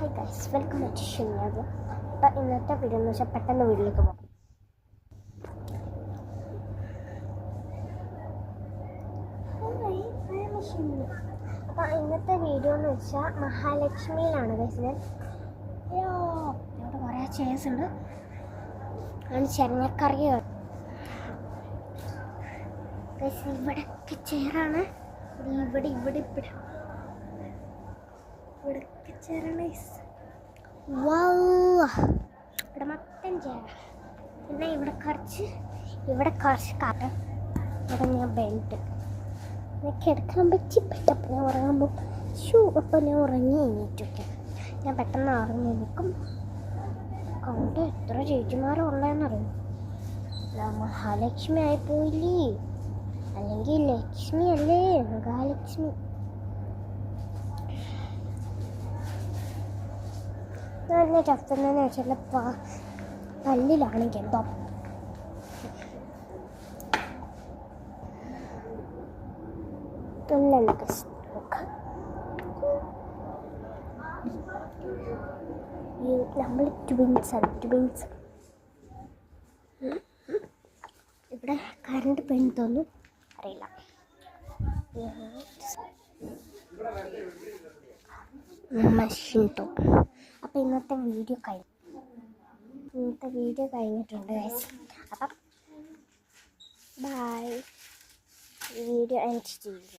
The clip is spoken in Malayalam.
ഹായ് ഗൈസ്, വെൽക്കം ടു ഷിന്യാഗ്. അപ്പം ഇന്നത്തെ വീഡിയോ എന്ന് വെച്ചാൽ പെട്ടെന്ന് വീട്ടിലേക്ക് പോകാം. അപ്പം ഇന്നത്തെ വീഡിയോ എന്ന് വെച്ചാൽ മഹാലക്ഷ്മിയിലാണ് ഗൈസ്. ഇവിടെ കുറേ ചെയർസ് ഉണ്ട്. ആണ് ചെരങ്ങക്കറിയാണ് ഗൈസ്. ഇവിടെയൊക്കെ ചെയറാണ്. ഇവിടെയൊക്കെ ചെയറാണ് ഗൈസ്. ഇവിടെ മൊത്തം ചെയർ. പിന്നെ ഇവിടെ കുറച്ച് കാട്ട്. ഇവിടെ ഞാൻ ബെൽറ്റ് എനിക്ക് എടുക്കാൻ പറ്റിപ്പെട്ടപ്പോൾ ഞാൻ ഉറങ്ങുമ്പോൾ അപ്പോൾ ഞാൻ ഉറങ്ങി എണീറ്റൊക്കെ. ഞാൻ പെട്ടെന്ന് ഉറങ്ങി എണീക്കും. കണ്ട് എത്ര ചേച്ചിമാരുള്ളതെന്നറിയും. മഹാലക്ഷ്മി ആയിപ്പോയില്ലേ, അല്ലെങ്കിൽ ലക്ഷ്മി അല്ലേ, മഹാലക്ഷ്മി. എന്നെ ചത്തുന്നതെന്ന് വെച്ചാൽ പല്ലിലാണെങ്കിൽ എന്തോ നമ്മൾ ട്വിൻസ്. ഇവിടെ കറണ്ട് പെണ്ണ് തോന്നും, അറിയില്ല. അപ്പം ഇന്നത്തെ വീഡിയോ കഴിഞ്ഞിട്ടുണ്ട് ഗൈസ്. അപ്പം ബൈ. ഈ വീഡിയോ എൻഡ് ചെയ്യും.